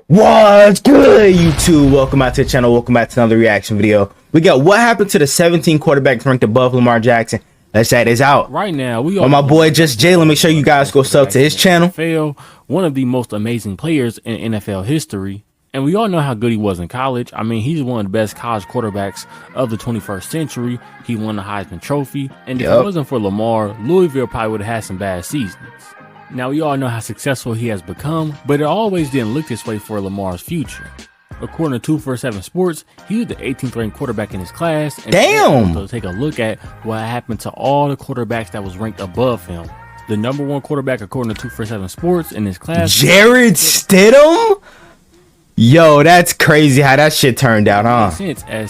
What's good, YouTube? Welcome back to the channel. Welcome back to another reaction video. We got what happened to the 17 quarterbacks ranked above Lamar Jackson. Let's check this out. Right now, we are my boy Just Jalen. Make sure you guys go sub to his channel. One of the most amazing players in NFL history. And we all know how good he was in college. I mean, he's one of the best college quarterbacks of the 21st century. He won the Heisman Trophy. And if it wasn't for Lamar, Louisville probably would have had some bad seasons. Now, we all know how successful he has become, but it always didn't look this way for Lamar's future. According to 247 Sports, he was the 18th ranked quarterback in his class. And damn! So take a look at what happened to all the quarterbacks that was ranked above him. The number one quarterback, according to 247 Sports, in his class, Jarrett Stidham? Yo, that's crazy how that shit turned out, huh?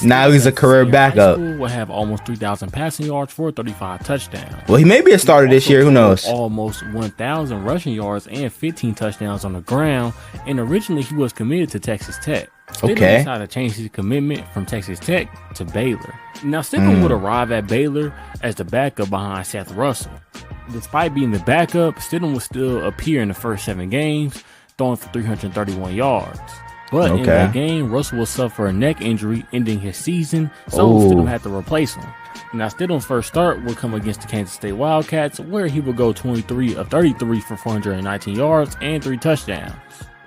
Now he's a career backup. Will have almost 3,000 passing yards for 35 touchdowns. Well, he may be a starter this year. Who knows? Almost 1,000 rushing yards and 15 touchdowns on the ground. And originally he was committed to Texas Tech. Stidham decided to change his commitment from Texas Tech to Baylor. Now Stidham would arrive at Baylor as the backup behind Seth Russell. Despite being the backup, Stidham would still appear in the first 7 games, throwing for 331 yards. But in that game, Russell will suffer a neck injury, ending his season, so Stidham had to replace him. Now, Stidham's first start will come against the Kansas State Wildcats, where he will go 23 of 33 for 419 yards and 3 touchdowns.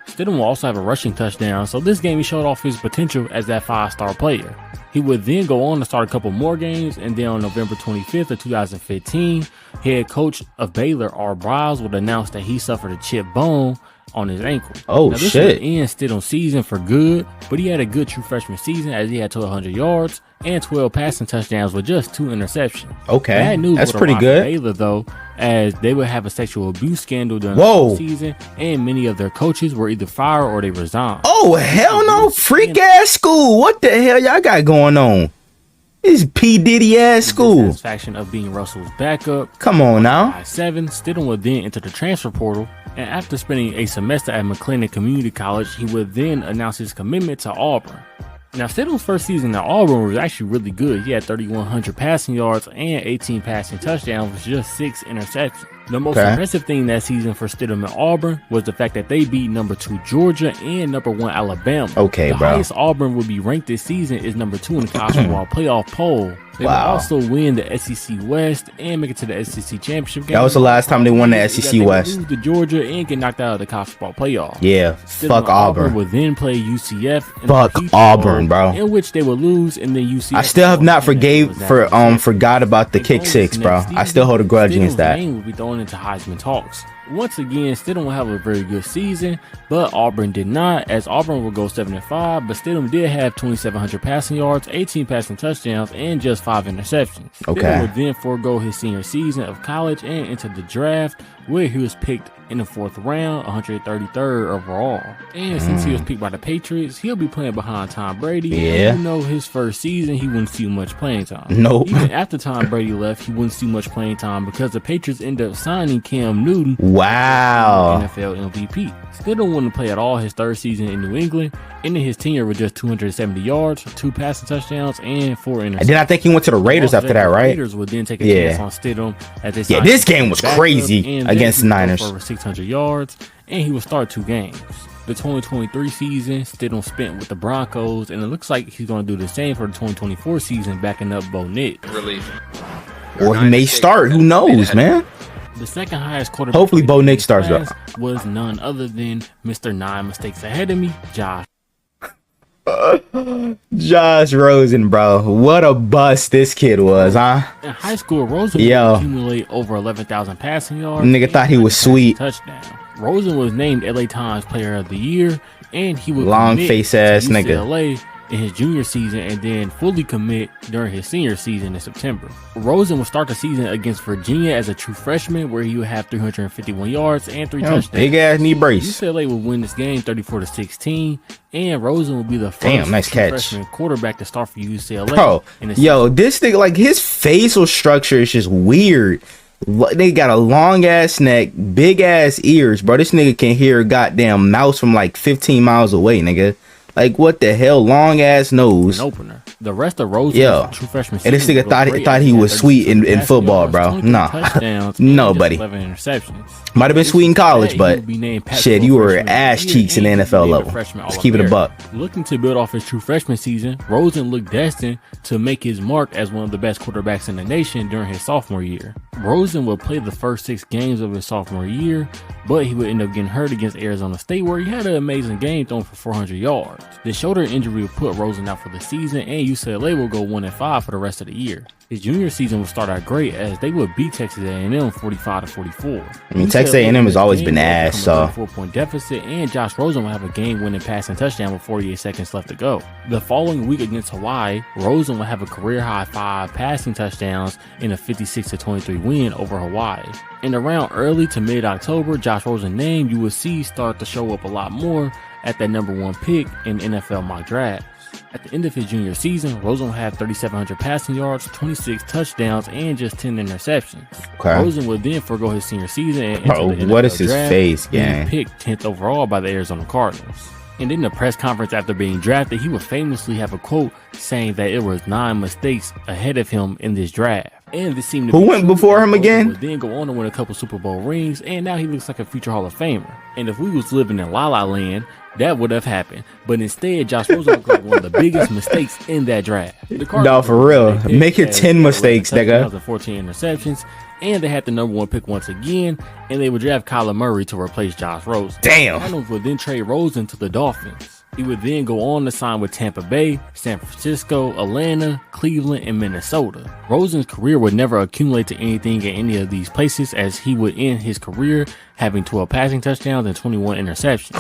Stidham will also have a rushing touchdown, so this game he showed off his potential as that 5-star player. He would then go on to start a couple more games, and then on November 25th of 2015, head coach of Baylor, Art Briles, would announce that he suffered a chipped bone on his ankle. Oh, now, this shit. End Stidham's season for good, but he had a good true freshman season as he had 1,200 yards and 12 passing touchdowns with just 2 interceptions. Okay, bad news that's pretty good. Baylor, though, as they would have a sexual abuse scandal during the season, and many of their coaches were either fired or they resigned. Oh, hell no. Freak ass school. What the hell y'all got going on? This P. Diddy ass school. The satisfaction of being Russell's backup. Come on now. By 7, Stidham would then enter the transfer portal, and after spending a semester at McLennan Community College, he would then announce his commitment to Auburn. Now, Stidham's first season at Auburn was actually really good. He had 3,100 passing yards and 18 passing touchdowns with just 6 interceptions. The most impressive thing that season for Stidham at Auburn was the fact that they beat number 2 Georgia and number 1 Alabama. The highest Auburn would be ranked this season is number 2 in the college football playoff poll. They would also win the SEC West and make it to the SEC championship game. That was the last time they won the SEC West. Lose to Georgia and get knocked out of the college football playoff. Yeah, fuck Auburn. Would then play UCF. Fuck Auburn, bro. In which they would lose, and then UCF. I still have not forgot about the kick 6, bro. I still hold a grudge against that. Will be thrown into Heisman talks. Once again, Stidham will have a very good season, but Auburn did not, as Auburn will go 7-5, but Stidham did have 2,700 passing yards, 18 passing touchdowns, and just 5 interceptions. Stidham would then forego his senior season of college and enter the draft, where he was picked in the 4th round, 133rd overall. And since he was picked by the Patriots, he'll be playing behind Tom Brady. Yeah. And you know, his first season, he wouldn't see much playing time. Nope. Even after Tom Brady left, he wouldn't see much playing time because the Patriots ended up signing Cam Newton. Wow. NFL MVP. Stidham wouldn't play at all his 3rd season in New England, ending his tenure with just 270 yards, 2 passing touchdowns, and 4 interceptions. And then I think he went to the Raiders after that, right? Raiders would then take a chance on Stidham as they signed this game was crazy against the Niners. Over 600 yards, and he would start 2 games. The 2023 season, Stidham spent with the Broncos, and it looks like he's going to do the same for the 2024 season, backing up Bo Nix. Or he may start. Who knows, man? The second highest quarterback. Hopefully, Bo Nix starts. Was none other than Mr. 9 mistakes ahead of me, Josh. Josh Rosen, bro. What a bust this kid was, huh? In high school, Rosen would accumulate over 11,000 passing yards. Nigga thought he was sweet. Touchdown. Rosen was named LA Times Player of the Year, and he would long face ass nigga in his junior season and then fully commit during his senior season in September. Rosen would start the season against Virginia as a true freshman, where he would have 351 yards and 3 touchdowns. Big ass knee brace. UCLA would win this game 34-16, and Rosen would be the first freshman quarterback to start for UCLA. Bro, yo, this thing, like, his facial structure is just weird. They got a long ass neck, big ass ears, bro. This nigga can hear a goddamn mouse from like 15 miles away, nigga. Like, what the hell? Long ass nose. An opener. The rest of Rosen's true freshman season. And this nigga thought he was sweet in football, bro. Nah. No, buddy. 11 interceptions. Might have been sweet in college, but shit, you were ass cheeks in the NFL level. Let's keep it a buck. Looking to build off his true freshman season, Rosen looked destined to make his mark as one of the best quarterbacks in the nation during his sophomore year. Rosen would play the first 6 games of his sophomore year, but he would end up getting hurt against Arizona State, where he had an amazing game throwing for 400 yards. The shoulder injury would put Rosen out for the season, and UCLA will go 1-5 for the rest of the year. His junior season would start out great as they would beat Texas A&M 45-44. I mean, Texas A&M has always been ass, so 4-point deficit, and Josh Rosen will have a game-winning passing touchdown with 48 seconds left to go. The following week against Hawaii, Rosen will have a career-high 5 passing touchdowns in a 56-23 win over Hawaii. And around early to mid-October, Josh Rosen's name you will see start to show up a lot more at that #1 pick in NFL mock drafts. At the end of his junior season, Rosen will have 3,700 passing yards, 26 touchdowns, and just 10 interceptions. Okay. Rosen would then forego his senior season and enter the NFL what is his draft, face, gang? Picked 10th overall by the Arizona Cardinals. And in the press conference after being drafted, he would famously have a quote saying that it was 9 mistakes ahead of him in this draft. And this seemed to Who went before him again? Would then go on to win a couple Super Bowl rings, and now he looks like a future Hall of Famer. And if we was living in La La Land, that would have happened. But instead, Josh Rosen was one of the biggest mistakes in that draft. No, for real. Make it 10 mistakes, nigga. 14 interceptions, and they had the #1 pick once again, and they would draft Kyler Murray to replace Josh Rosen. Damn. The Cardinals would then trade Rosen to the Dolphins. He would then go on to sign with Tampa Bay, San Francisco, Atlanta, Cleveland, and Minnesota. Rosen's career would never accumulate to anything at any of these places, as he would end his career having 12 passing touchdowns and 21 interceptions.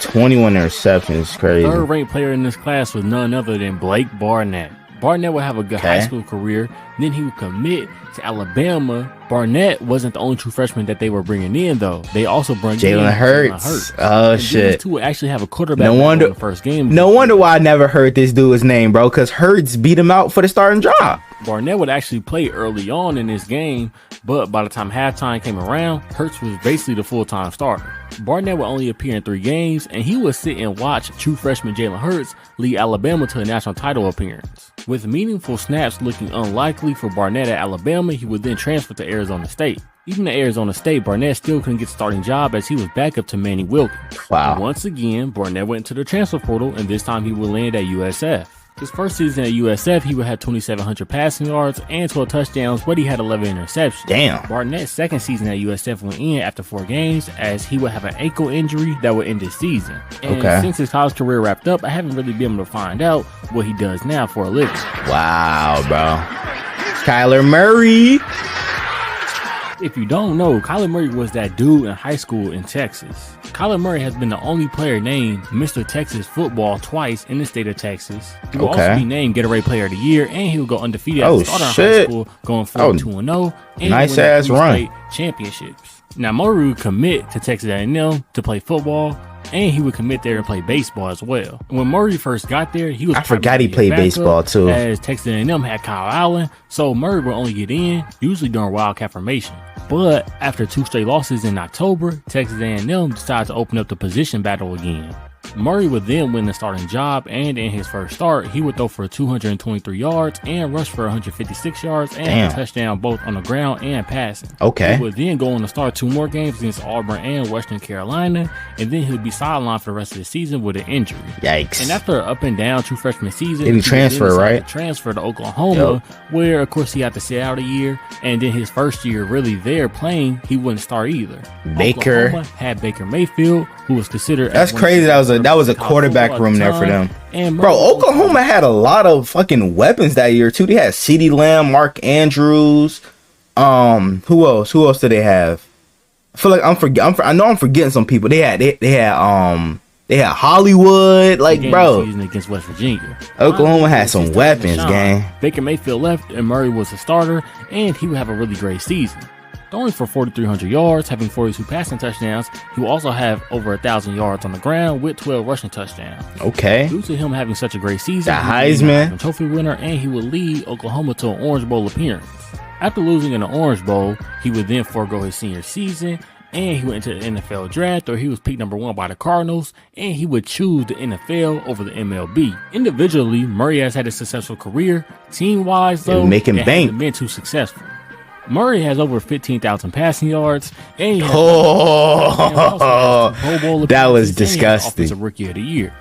21 interceptions, crazy. The third-ranked player in this class was none other than Blake Barnett. Barnett would have a good high school career, then he would commit to Alabama. Barnett wasn't the only true freshman that they were bringing in, though. They also brought in Jalen Hurts. Oh, and shit. These two would actually have a quarterback in the first game. No wonder why I never heard this dude's name, bro, because Hurts beat him out for the starting job. Barnett would actually play early on in this game, but by the time halftime came around, Hurts was basically the full-time starter. Barnett would only appear in 3 games, and he would sit and watch true freshman Jalen Hurts lead Alabama to a national title appearance. With meaningful snaps looking unlikely for Barnett at Alabama, he would then transfer to Arizona State. Even at Arizona State, Barnett still couldn't get the starting job as he was backup to Manny Wilkins. Wow. And once again, Barnett went into the transfer portal, and this time he would land at USF. His first season at USF, he would have 2,700 passing yards and 12 touchdowns, but he had 11 interceptions. Damn. Barnett's second season at USF went in after 4 games, as he would have an ankle injury that would end his season. And since his college career wrapped up, I haven't really been able to find out what he does now for a living. Wow, bro. Kyler Murray. If you don't know, Kyler Murray was that dude in high school in Texas. Kyler Murray has been the only player named Mr. Texas Football twice in the state of Texas. He will also be named Gatorade Player of the Year, and he will go undefeated as a starter in high school, going 4-2-0. And nice ass run. Championships. Now, Murray would commit to Texas A&M to play football, and he would commit there and play baseball as well. When Murray first got there, he was I forgot he played baseball too. As Texas A&M had Kyle Allen, so Murray would only get in usually during Wildcat formation. But after 2 straight losses in October, Texas A&M decided to open up the position battle again. Murray would then win the starting job, and in his first start, he would throw for 223 yards and rush for 156 yards and a touchdown both on the ground and passing. Okay. He would then go on to start 2 more games against Auburn and Western Carolina, and then he would be sidelined for the rest of the season with an injury. Yikes. And after an up and down true freshman season, he transferred, right? Transfer to Oklahoma, where of course he had to sit out a year, and then his first year really there playing, he wouldn't start either. Baker Oklahoma had Baker Mayfield, who was considered. That's crazy. That was a quarterback room there for them. And bro, Oklahoma had a lot of fucking weapons that year too. They had CeeDee Lamb, Mark Andrews. Who else? Who else did they have? I feel like I know I'm forgetting some people. They had Hollywood. Like, bro, season against West Virginia. Oklahoma had some weapons, gang. Baker Mayfield left, and Murray was the starter, and he would have a really great season. Throwing for 4,300 yards, having 42 passing touchdowns, he will also have over 1,000 yards on the ground with 12 rushing touchdowns. Okay. Due to him having such a great season, the Heisman Trophy winner, and he would lead Oklahoma to an Orange Bowl appearance. After losing in the Orange Bowl, he would then forego his senior season, and he went into the NFL draft, or he was picked number 1 by the Cardinals, and he would choose the NFL over the MLB. Individually, Murray has had a successful career. Team-wise, though, making bank. Hasn't been too successful. Murray has over 15,000 passing yards, and he has that was disgusting. Offensive Rookie of the Year.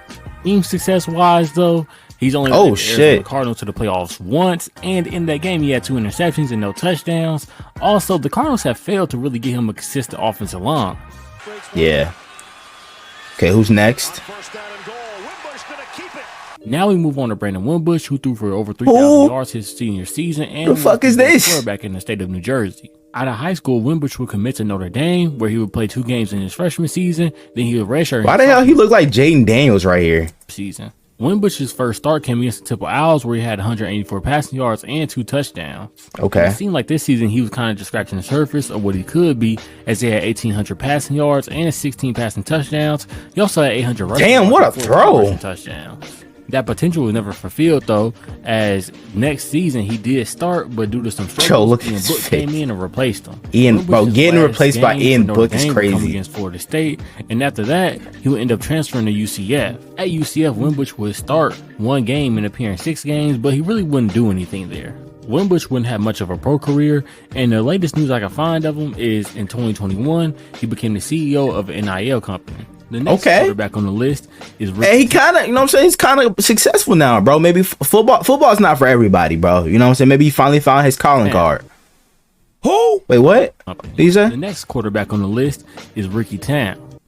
Team success-wise, though, he's only led the Cardinals to the playoffs once, and in that game, he had 2 interceptions and no touchdowns. Also, the Cardinals have failed to really get him a consistent offensive line. Yeah. Okay, who's next? Now we move on to Brandon Wimbush, who threw for over 3,000 yards his senior season, and the fuck is this? Quarterback in the state of New Jersey. Out of high school, Wimbush would commit to Notre Dame, where he would play 2 games in his freshman season. Then he would redshirt. Why the hell he look like Jaden Daniels right here? Season. Wimbush's first start came against the Temple Owls, where he had 184 passing yards and 2 touchdowns. Okay. It seemed like this season he was kind of just scratching the surface of what he could be, as he had 1,800 passing yards and 16 passing touchdowns. He also had 800 rushing yards. Damn, what a throw! Touchdowns. That potential was never fulfilled, though, as next season he did start, but due to some struggles, Ian Book came in and replaced him. Getting replaced by Ian Book is crazy. Against Florida State, and after that, he would end up transferring to UCF. At UCF, Wimbush would start 1 game and appear in 6 games, but he really wouldn't do anything there. Wimbush wouldn't have much of a pro career, and the latest news I can find of him is in 2021, he became the CEO of an NIL company. The next quarterback on the list is Ricky. Hey, he kind of, you know what I'm saying? He's kind of successful now, bro. Maybe football's not for everybody, bro. You know what I'm saying? Maybe he finally found his calling card. Who? Wait, what? The next quarterback on the list is Ricky Town.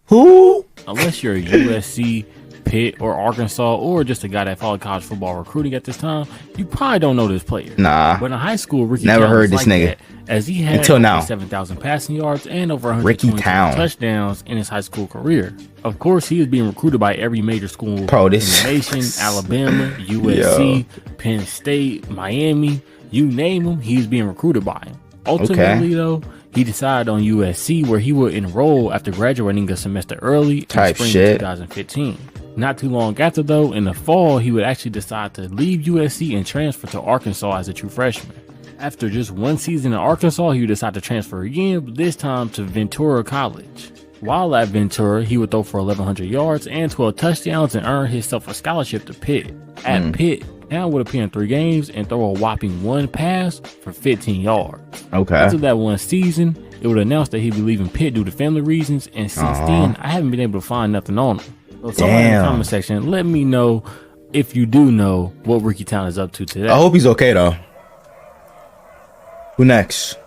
Who? Unless you're a USC, Pitt, or Arkansas, or just a guy that followed college football recruiting at this time, you probably don't know this player. Nah. But in high school, Ricky never Town heard this nigga. As he had until now 7,000 passing yards and over 120 touchdowns in his high school career. Of course, he was being recruited by every major school in the nation: Alabama, USC, Penn State, Miami, you name him, he was being recruited by him. Ultimately, though, he decided on USC, where he would enroll after graduating a semester early in spring of 2015. Not too long after, though, in the fall, he would actually decide to leave USC and transfer to Arkansas as a true freshman. After just 1 season in Arkansas, he would decide to transfer again, but this time to Ventura College. While at Ventura, he would throw for 1,100 yards and 12 touchdowns and earn himself a scholarship to Pitt. At Pitt, Town would appear in 3 games and throw a whopping 1 pass for 15 yards. After that 1 season, it would announce that he'd be leaving Pitt due to family reasons, and since then, I haven't been able to find nothing on him. So someone in the comment section, let me know if you do know what Ricky Town is up to today. I hope he's okay, though. Who next?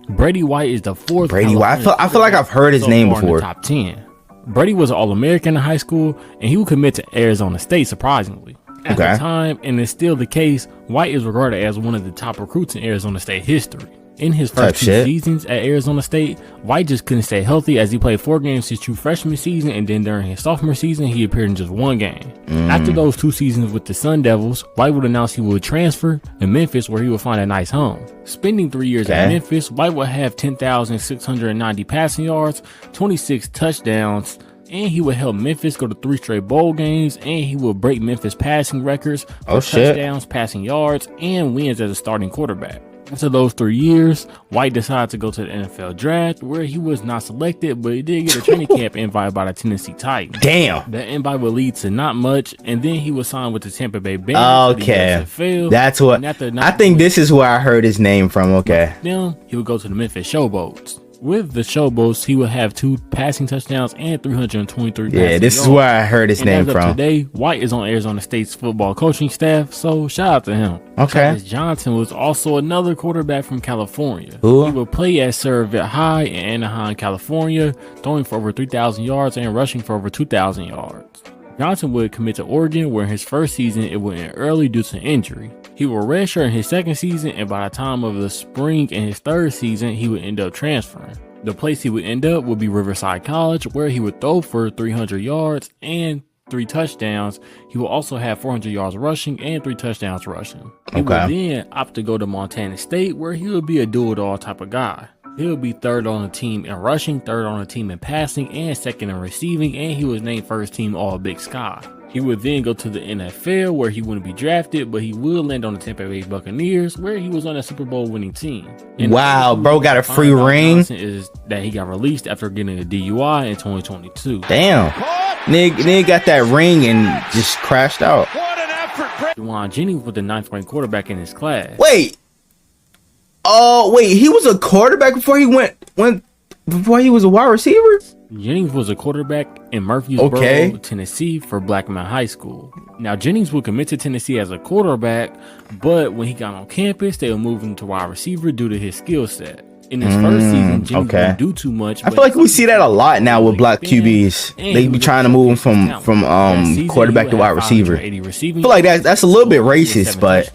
Brady White is the 4th. Brady White. I feel like I've heard his name before. Top 10. Brady was an All-American in high school, and he would commit to Arizona State, surprisingly. At the time, and it's still the case, White is regarded as one of the top recruits in Arizona State history. In his first 2 seasons at Arizona State, White just couldn't stay healthy, as he played 4 games his true freshman season, and then during his sophomore season, he appeared in just 1 game. After those 2 seasons with the Sun Devils, White would announce he would transfer to Memphis, where he would find a nice home. Spending 3 years at Memphis, White would have 10,690 passing yards, 26 touchdowns, and he would help Memphis go to 3 straight bowl games, and he would break Memphis passing records for touchdowns, passing yards, and wins as a starting quarterback. After those 3 years, White decided to go to the NFL draft, where he was not selected, but he did get a training camp invite by the Tennessee Titans. Damn. The invite would lead to not much, and then he was signed with the Tampa Bay Bandits. Okay. That's what I think this is where I heard his name from. Okay. Then he would go to the Memphis Showboats. With the Showboats, he would have 2 passing touchdowns and 323 passing yards. This is where I heard his name from. Today, White is on Arizona State's football coaching staff, so shout out to him. Travis Johnson was also another quarterback from California. He would play at Survey High in Anaheim, California, throwing for over 3,000 yards and rushing for over 2,000 yards. Johnson would commit to Oregon, where in his first season it would end early due to injury. He would redshirt in his second season, and by the time of the spring in his third season, he would end up transferring. The place he would end up would be Riverside College, where he would throw for 300 yards and 3 touchdowns. He will also have 400 yards rushing and 3 touchdowns rushing. He would then opt to go to Montana State, where he would be a do-it-all type of guy. He would be 3rd on the team in rushing, 3rd on the team in passing, and 2nd in receiving, and he was named first team All Big Sky. He would then go to the NFL, where he wouldn't be drafted, but he would land on the Tampa Bay Buccaneers, where he was on a Super Bowl winning team. And wow, bro got a free ring. Is that he got released after getting a DUI in 2022. Damn. Nigga got that ring and just crashed out. Juwan Jennings was the 9th ranked quarterback in his class. Wait. Oh, wait, he was a quarterback before he before he was a wide receiver? Jennings was a quarterback in Murfreesboro, Tennessee for Blackman High School. Now, Jennings would commit to Tennessee as a quarterback, but when he got on campus, they would move him to wide receiver due to his skill set. In his first season, Jennings didn't do too much. I feel like we see that a lot now with black QBs. They be trying to move him from quarterback to wide receiver. I feel like that's a little bit racist, but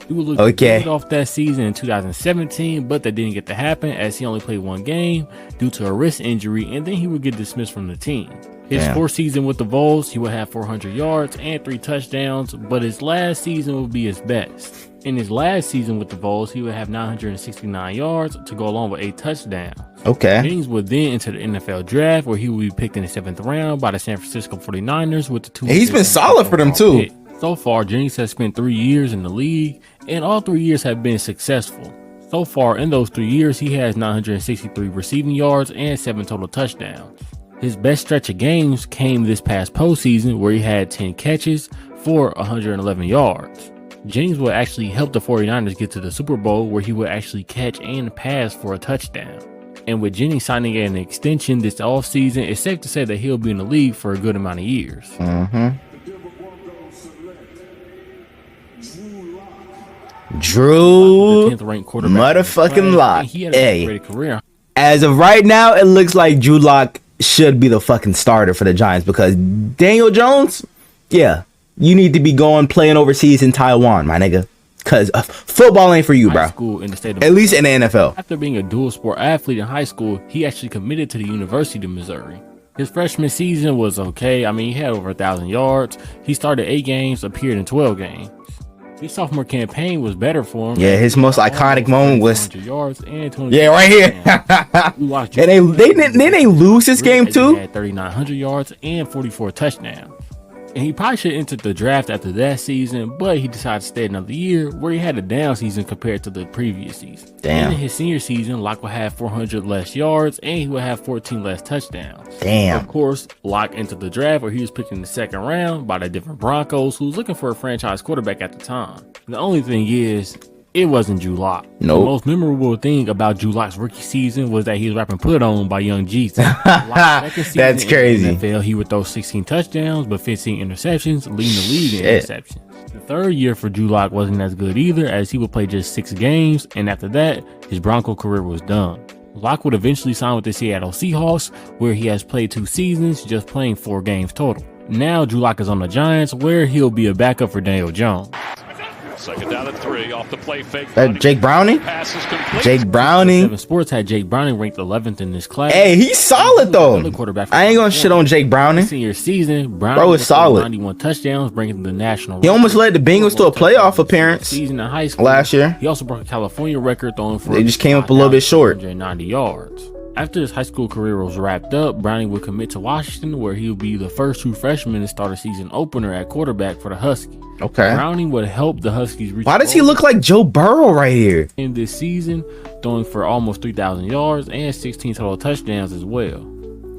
he would look good off that season in 2017, but that didn't get to happen as he only played one game due to a wrist injury, and then he would get dismissed from the team. His fourth season with the Vols, he would have 400 yards and 3 touchdowns, but his last season would be his best. In his last season with the Vols, he would have 969 yards to go along with 8 touchdowns. Jennings would then enter the NFL draft, where he would be picked in the 7th round by the San Francisco 49ers with the 2. He's been solid for them too. Pick. So far, Jennings has spent 3 years in the league, and all 3 years have been successful. So far, in those 3 years, he has 963 receiving yards and 7 total touchdowns. His best stretch of games came this past postseason, where he had 10 catches for 111 yards. Jennings would actually help the 49ers get to the Super Bowl, where he would actually catch and pass for a touchdown. And with Jennings signing an extension this offseason, it's safe to say that he'll be in the league for a good amount of years. Drew, motherfucking Lock. Hey, career. As of right now, it looks like Drew Lock should be the fucking starter for the Giants, because Daniel Jones, you need to be playing overseas in Taiwan, my nigga, because football ain't for you, bro. At least in the NFL. After being a dual sport athlete in high school, he actually committed to the University of Missouri. His freshman season was okay. I mean, he had over 1,000 yards. He started 8 games, appeared in 12 games. His sophomore campaign was better for him. Yeah, his most iconic moment was yards and 20 right here. And they lose this game too. He had 3,900 yards and 44 touchdowns. And he probably should have entered the draft after that season, but he decided to stay another year, where he had a down season compared to the previous season. Damn. And in his senior season, Locke would have 400 less yards, and he would have 14 less touchdowns. Damn. Of course, Locke entered the draft, where he was picked in the 2nd round by the Denver Broncos, who was looking for a franchise quarterback at the time. The only thing is, it wasn't Drew Lock. Nope. The most memorable thing about Drew Lock's rookie season was that he was rapping "Put On" by Young Jeezy. That's crazy. In the NFL, he would throw 16 touchdowns but 15 interceptions, leading the league in interceptions. The 3rd year for Drew Lock wasn't as good either, as he would play just 6 games, and after that, his Bronco career was done. Lock would eventually sign with the Seattle Seahawks, where he has played 2 seasons, just playing 4 games total. Now Drew Lock is on the Giants, where he'll be a backup for Daniel Jones. 2nd down and 3 off the play fake. Jake Browning? Jake Browning. 7 Sports had Jake Browning ranked 11th in this class. Hey, he's solid though. I ain't gonna shit on Jake Browning. Senior season, Browning is solid. 91 touchdowns, bringing the national. He almost led the Bengals to a playoff appearance season in high school last year. He also broke a California record, throwing for. They just came up a little bit short. 190 yards. After his high school career was wrapped up, Browning would commit to Washington, where he would be the first true freshman to start a season opener at quarterback for the Huskies. Okay. Browning would help the Huskies reach. Why does he look like Joe Burrow right here? In this season, throwing for almost 3,000 yards and 16 total touchdowns as well.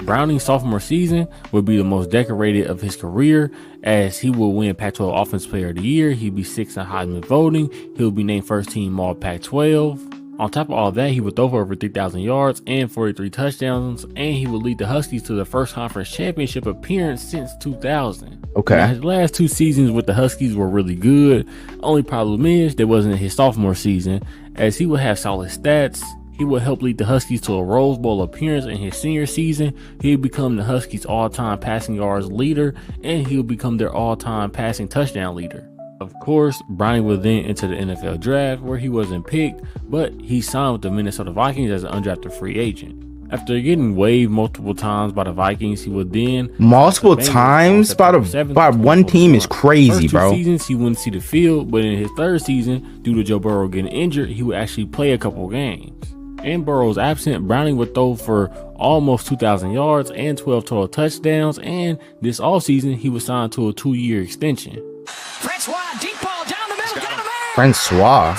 Browning's sophomore season would be the most decorated of his career, as he will win Pac-12 Offensive Player of the Year. He'd be 6th in Heisman voting. He'll be named first team All Pac-12. On top of all that, he would throw for over 3,000 yards and 43 touchdowns, and he would lead the Huskies to their first conference championship appearance since 2000. Okay. Now, his last 2 seasons with the Huskies were really good. Only problem is, they wasn't his sophomore season, as he would have solid stats. He would help lead the Huskies to a Rose Bowl appearance in his senior season. He'd become the Huskies' all-time passing yards leader, and he'll become their all-time passing touchdown leader. Of course, Browning would then enter the NFL draft, where he wasn't picked, but he signed with the Minnesota Vikings as an undrafted free agent. After getting waived multiple times by the Vikings, he would then multiple times by one team is crazy, first 2 bro. seasons he wouldn't see the field, but in his 3rd season, due to Joe Burrow getting injured, he would actually play a couple games. In Burrow's absence, Browning would throw for almost 2,000 yards and 12 total touchdowns, and this offseason, he was signed to a 2-year extension. Francois, deep ball down the middle, got him in! Francois.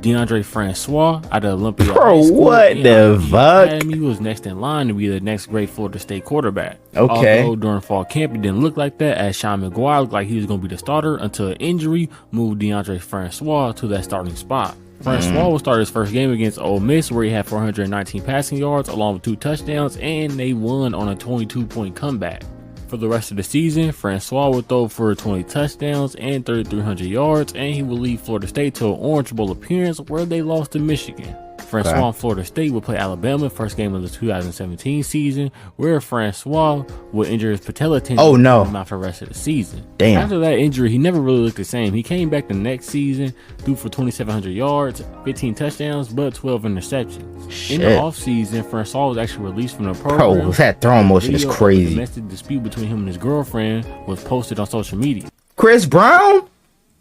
DeAndre Francois out of Olympia. Bro, what the fuck? Academy was next in line to be the next great Florida State quarterback. Okay. Although during fall camp, it didn't look like that, as Sean McGuire looked like he was going to be the starter until an injury moved DeAndre Francois to that starting spot. Francois will start his first game against Ole Miss, where he had 419 passing yards along with 2 touchdowns, and they won on a 22-point comeback. For the rest of the season, Francois would throw for 20 touchdowns and 3,300 yards, and he would lead Florida State to an Orange Bowl appearance where they lost to Michigan. Francois and Florida State would play Alabama first game of the 2017 season, where Francois would injure his patella tendon and come out for the rest of the season. Damn. After that injury, he never really looked the same. He came back the next season, threw for 2,700 yards, 15 touchdowns, but 12 interceptions. Shit. In the offseason, Francois was actually released from the program. Bro, that throwing motion is crazy. The domestic dispute between him and his girlfriend was posted on social media. Chris Brown?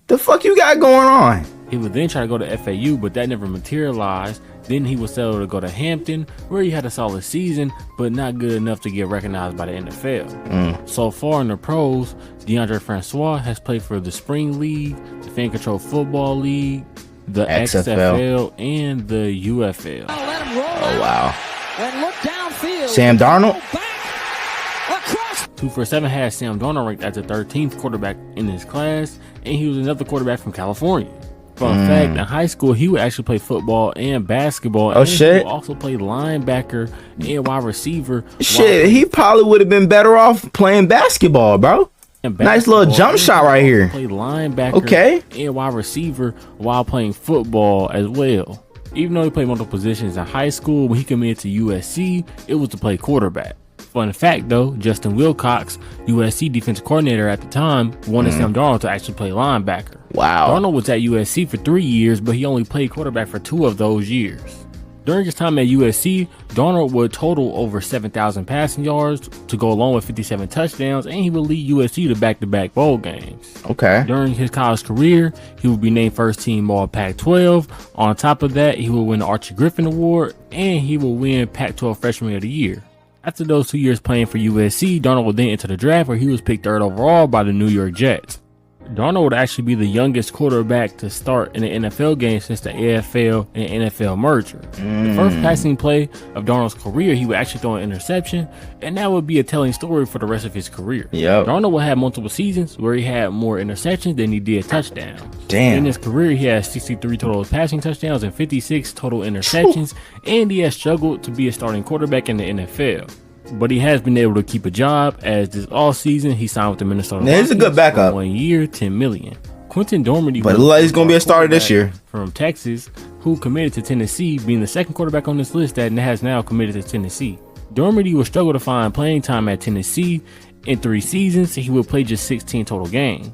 The fuck you got going on? He would then try to go to FAU, but that never materialized. Then he was settled to go to Hampton, where he had a solid season, but not good enough to get recognized by the NFL. So far in the pros, DeAndre Francois has played for the Spring League, the Fan Control Football League, the XFL, and the UFL. Oh, wow. And look downfield. Sam Darnold? 2 for 7 had Sam Darnold ranked as the 13th quarterback in his class, and he was another quarterback from California. Fun fact, in high school, he would actually play football and basketball. Oh, and shit. He would also play linebacker and wide receiver. Shit, he probably would have been better off playing basketball, bro. Nice little jump shot right here. Played linebacker and wide receiver while playing football as well. Even though he played multiple positions in high school, when he committed to USC, it was to play quarterback. Fun fact though, Justin Wilcox, USC defensive coordinator at the time, wanted Sam Darnold to actually play linebacker. Wow. Darnold was at USC for 3 years, but he only played quarterback for 2 of those years. During his time at USC, Darnold would total over 7,000 passing yards to go along with 57 touchdowns, and he would lead USC to back-to-back bowl games. Okay. During his college career, he would be named first team All Pac-12. On top of that, he would win the Archie Griffin Award, and he would win Pac-12 Freshman of the Year. After those 2 years playing for USC, Darnold would then enter the draft, where he was picked 3rd overall by the New York Jets. Darnold would actually be the youngest quarterback to start in an NFL game since the AFL and NFL merger. The first passing play of Darnold's career, he would actually throw an interception, and that would be a telling story for the rest of his career. Darnold would have multiple seasons where he had more interceptions than he did touchdowns. Damn. In his career, he had 63 total passing touchdowns and 56 total interceptions, and he has struggled to be a starting quarterback in the NFL. But he has been able to keep a job, as this offseason he signed with the Minnesota Vikings. He's a good backup. 1 year, $10 million. Quentin Dormady, but it looks like he's gonna be a starter this year, from Texas, who committed to Tennessee, being the second quarterback on this list that has now committed to Tennessee. Dormady will struggle to find playing time at Tennessee. In 3 seasons, he would play just 16 total games.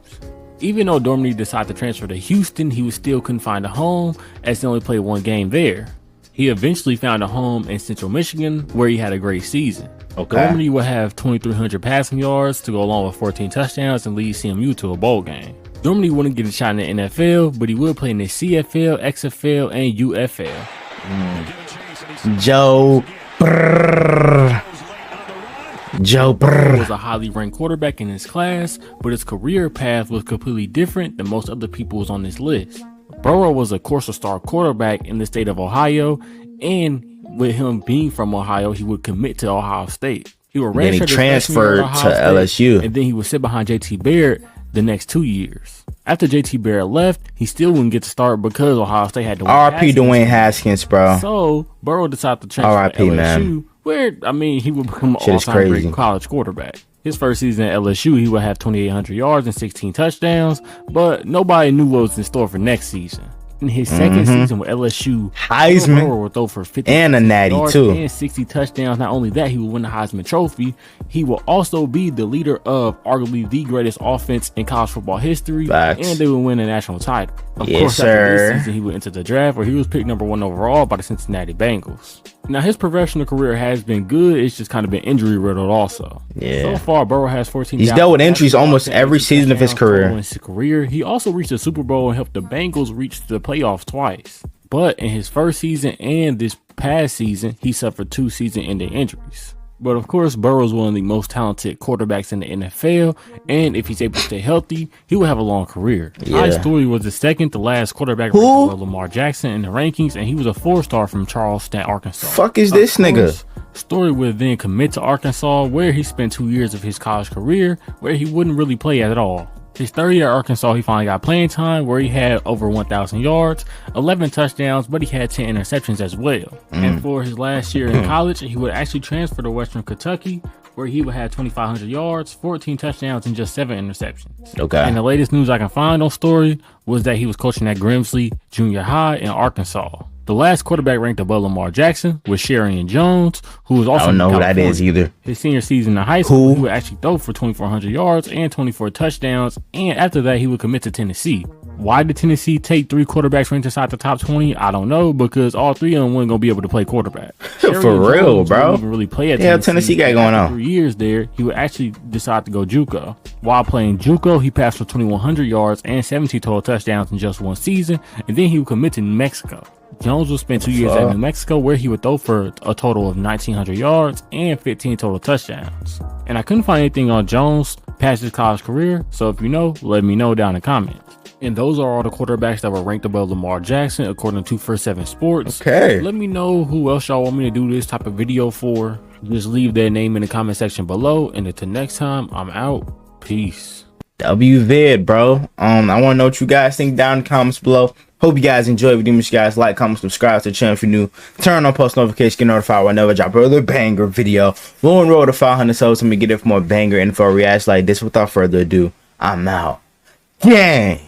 Even though Dormady decided to transfer to Houston, he still couldn't find a home, as he only played 1 game there. He eventually found a home in Central Michigan, where he had a great season. Dormady would have 2,300 passing yards to go along with 14 touchdowns and lead CMU to a bowl game. Dormady wouldn't get a shot in the NFL, but he would play in the CFL, XFL, and UFL. Joe Brrr was a highly ranked quarterback in his class, but his career path was completely different than most other people's on this list. Burrow was a four-star quarterback in the state of Ohio, and with him being from Ohio, he would commit to Ohio State. He would transfer to LSU, and then he would sit behind JT Barrett the next 2 years. After JT Barrett left, he still wouldn't get to start because Ohio State had to RP Dwayne Haskins, bro. So Burrow decided to transfer to LSU, man. where he would become an all-time great college quarterback. His first season at LSU, he would have 2,800 yards and 16 touchdowns, but nobody knew what was in store for next season. In his second season with LSU, Heisman would throw for 50 and a natty too, and 60 touchdowns. Not only that, he would win the Heisman Trophy. He will also be the leader of arguably the greatest offense in college football history, and they would win a national title. Of course, after this season, he would enter the draft, where he was picked number 1 overall by the Cincinnati Bengals. Now, his professional career has been good. It's just kind of been injury riddled also. So far, Burrow has 14. He's dealt with injuries almost every season of his career. He also reached the Super Bowl and helped the Bengals reach the playoffs twice. But in his first season and this past season, he suffered 2 season-ending injuries. But of course, Burrow's one of the most talented quarterbacks in the NFL, and if he's able to stay healthy, he will have a long career. Ty Story was the second to last quarterback ranked above Lamar Jackson in the rankings, and he was a 4-star from Charleston, Arkansas. Fuck is this nigga? Story would then commit to Arkansas, where he spent 2 years of his college career, where he wouldn't really play at all. His third year at Arkansas, he finally got playing time, where he had over 1,000 yards, 11 touchdowns, but he had 10 interceptions as well. And for his last year in college, he would actually transfer to Western Kentucky, where he would have 2,500 yards, 14 touchdowns, and just 7 interceptions. Okay. And the latest news I can find on Story was that he was coaching at Grimsley Junior High in Arkansas. The last quarterback ranked above Lamar Jackson was Sherian Jones, who was also I don't know who that is either. His senior season in high school, he would actually throw for 2,400 yards and 24 touchdowns, and after that, he would commit to Tennessee. Why did Tennessee take 3 quarterbacks ranked inside the top 20? I don't know, because all 3 of them weren't going to be able to play quarterback. For real, bro. Even really play at Tennessee got going on. 3 years there, he would actually decide to go JUCO. While playing JUCO, he passed for 2,100 yards and 17 total touchdowns in just 1 season, and then he would commit to New Mexico. Jones would spend 2 years at New Mexico, where he would throw for a total of 1,900 yards and 15 total touchdowns. And I couldn't find anything on Jones past his college career, so if you know, let me know down in the comments. And those are all the quarterbacks that were ranked above Lamar Jackson, according to First 7 Sports. Okay. Let me know who else y'all want me to do this type of video for. Just leave their name in the comment section below. And until next time, I'm out. Peace. WVid, bro. I want to know what you guys think down in the comments below. Hope you guys enjoy the video. Make sure you guys like, comment, subscribe to the channel if you're new. Turn on post notifications, get notified whenever I drop another banger video. We're on road to 500 subs, and we get it for more banger info reacts like this. Without further ado, I'm out. Gang.